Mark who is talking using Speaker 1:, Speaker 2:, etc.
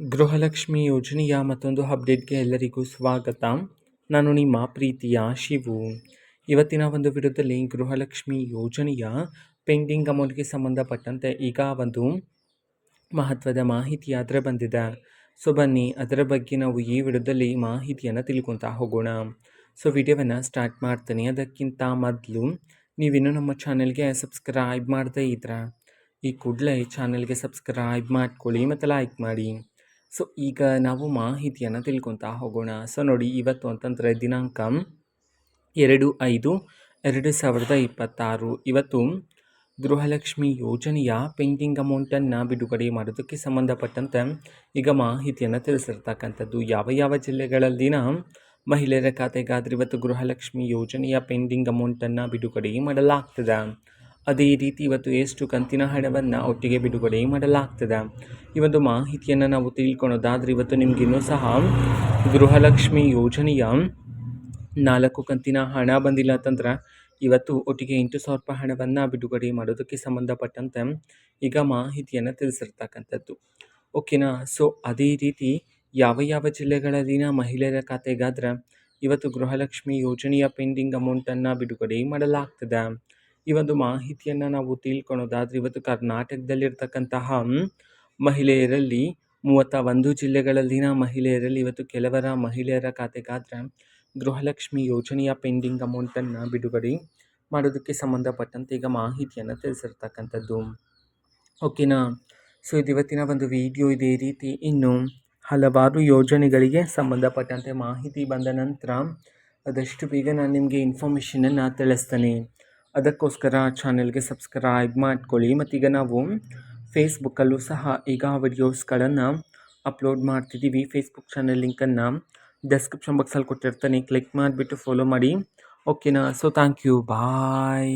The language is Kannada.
Speaker 1: ಗೃಹಲಕ್ಷ್ಮಿ ಯೋಜನೆಯ ಮತ್ತೊಂದು ಅಪ್ಡೇಟ್ಗೆ ಎಲ್ಲರಿಗೂ ಸ್ವಾಗತ. ನಾನು ನಿಮ್ಮ ಪ್ರೀತಿಯ ಶಿವು. ಇವತ್ತಿನ ಒಂದು ವಿಡಿಯೋದಲ್ಲಿ ಗೃಹಲಕ್ಷ್ಮಿ ಯೋಜನೆಯ ಪೆಂಡಿಂಗ್ ಅಮೌಂಟ್ಗೆ ಸಂಬಂಧಪಟ್ಟಂತೆ ಈಗ ಒಂದು ಮಹತ್ವದ ಮಾಹಿತಿ ಅದರ ಬಂದಿದೆ. ಸೊ ಬನ್ನಿ ಅದರ ಬಗ್ಗೆ ನಾವು ಈ ವಿಡಿಯೋದಲ್ಲಿ ಮಾಹಿತಿಯನ್ನು ತಿಳ್ಕೊತಾ ಹೋಗೋಣ. ಸೊ ವಿಡಿಯೋವನ್ನು ಸ್ಟಾರ್ಟ್ ಮಾಡ್ತೀನಿ. ಅದಕ್ಕಿಂತ ಮೊದಲು ನೀವಿನ್ನೂ ನಮ್ಮ ಚಾನೆಲ್ಗೆ ಸಬ್ಸ್ಕ್ರೈಬ್ ಮಾಡದೇ ಇದ್ರೆ ಈ ಕೂಡಲೇ ಚಾನೆಲ್ಗೆ ಸಬ್ಸ್ಕ್ರೈಬ್ ಮಾಡ್ಕೊಳ್ಳಿ ಮತ್ತು ಲೈಕ್ ಮಾಡಿ. ಸೊ ಈಗ ನಾವು ಮಾಹಿತಿಯನ್ನು ತಿಳ್ಕೊತಾ ಹೋಗೋಣ. ಸೊ ನೋಡಿ, ಇವತ್ತು ಅಂತಂದರೆ ದಿನಾಂಕ 2/5/2026. ಇವತ್ತು ಗೃಹಲಕ್ಷ್ಮಿ ಯೋಜನೆಯ ಪೆಂಡಿಂಗ್ ಅಮೌಂಟನ್ನು ಬಿಡುಗಡೆ ಮಾಡೋದಕ್ಕೆ ಸಂಬಂಧಪಟ್ಟಂತೆ ಈಗ ಮಾಹಿತಿಯನ್ನು ತಿಳಿಸಿರ್ತಕ್ಕಂಥದ್ದು. ಯಾವ ಜಿಲ್ಲೆಗಳಲ್ಲಿನ ಮಹಿಳೆಯರ ಖಾತೆಗಾದರೆ ಇವತ್ತು ಗೃಹಲಕ್ಷ್ಮಿ ಯೋಜನೆಯ ಪೆಂಡಿಂಗ್ ಅಮೌಂಟನ್ನು ಬಿಡುಗಡೆ ಮಾಡಲಾಗ್ತದೆ. ಅದೇ ರೀತಿ ಇವತ್ತು ಎಷ್ಟು ಕಂತಿನ ಹಣವನ್ನು ಒಟ್ಟಿಗೆ ಬಿಡುಗಡೆ ಮಾಡಲಾಗ್ತದೆ, ಈ ಒಂದು ಮಾಹಿತಿಯನ್ನು ನಾವು ತಿಳ್ಕೊಳೋದಾದರೆ ಇವತ್ತು ನಿಮಗಿನ್ನೂ ಸಹ ಗೃಹಲಕ್ಷ್ಮಿ ಯೋಜನೆಯ 4 ಕಂತಿನ ಹಣ ಬಂದಿಲ್ಲ ಅಂತಂದ್ರೆ ಇವತ್ತು ಒಟ್ಟಿಗೆ 8,000 ರೂಪಾಯಿ ಹಣವನ್ನು ಬಿಡುಗಡೆ ಮಾಡೋದಕ್ಕೆ ಸಂಬಂಧಪಟ್ಟಂತೆ ಈಗ ಮಾಹಿತಿಯನ್ನು ತಿಳಿಸಿರ್ತಕ್ಕಂಥದ್ದು. ಓಕೆನಾ. ಸೊ ಅದೇ ರೀತಿ ಯಾವ ಜಿಲ್ಲೆಗಳಲ್ಲಿನ ಮಹಿಳೆಯರ ಖಾತೆಗಾದ್ರೆ ಇವತ್ತು ಗೃಹಲಕ್ಷ್ಮಿ ಯೋಜನೆಯ ಪೆಂಡಿಂಗ್ ಅಮೌಂಟನ್ನು ಬಿಡುಗಡೆ ಮಾಡಲಾಗ್ತದೆ, ಈ ಒಂದು ಮಾಹಿತಿಯನ್ನು ನಾವು ತಿಳ್ಕೊಳೋದಾದರೆ ಇವತ್ತು ಕರ್ನಾಟಕದಲ್ಲಿರ್ತಕ್ಕಂತಹ ಮಹಿಳೆಯರಲ್ಲಿ 31 ಜಿಲ್ಲೆಗಳಲ್ಲಿನ ಮಹಿಳೆಯರಲ್ಲಿ ಇವತ್ತು ಕೆಲವರ ಮಹಿಳೆಯರ ಖಾತೆಗಾದ್ರೆ ಗೃಹಲಕ್ಷ್ಮಿ ಯೋಜನೆಯ ಪೆಂಡಿಂಗ್ ಅಮೌಂಟನ್ನು ಬಿಡುಗಡೆ ಮಾಡೋದಕ್ಕೆ ಸಂಬಂಧಪಟ್ಟಂತೆ ಈಗ ಮಾಹಿತಿಯನ್ನು ತಿಳಿಸಿರ್ತಕ್ಕಂಥದ್ದು. ಓಕೆನಾ. ಸೊ ಇದು ಇವತ್ತಿನ ಒಂದು ವಿಡಿಯೋ. ಇದೇ ರೀತಿ ಇನ್ನು ಹಲವಾರು ಯೋಜನೆಗಳಿಗೆ ಸಂಬಂಧಪಟ್ಟಂತೆ ಮಾಹಿತಿ ಬಂದ ನಂತರ ಆದಷ್ಟು ಬೇಗ ನಾನು ನಿಮಗೆ ಇನ್ಫಾರ್ಮೇಷನನ್ನು ತಿಳಿಸ್ತೇನೆ. ಅದಕ್ಕೋಸ್ಕರ ಚಾನೆಲ್ಗೆ ಸಬ್ಸ್ಕ್ರೈಬ್ ಮಾಡ್ಕೊಳ್ಳಿ. ಮತ್ತೀಗ ನಾವು ಫೇಸ್ಬುಕ್ಕಲ್ಲೂ ಸಹ ಈಗ ವಿಡಿಯೋಸ್ಗಳನ್ನು ಅಪ್ಲೋಡ್ ಮಾಡ್ತಿದ್ದೀವಿ. ಫೇಸ್ಬುಕ್ ಚಾನೆಲ್ ಲಿಂಕನ್ನು ಡಿಸ್ಕ್ರಿಪ್ಷನ್ ಬಾಕ್ಸಲ್ಲಿ ಕೊಟ್ಟಿರ್ತಾನೆ, ಕ್ಲಿಕ್ ಮಾಡಿಬಿಟ್ಟು ಫಾಲೋ ಮಾಡಿ. ಓಕೆನಾ. So thank you, bye.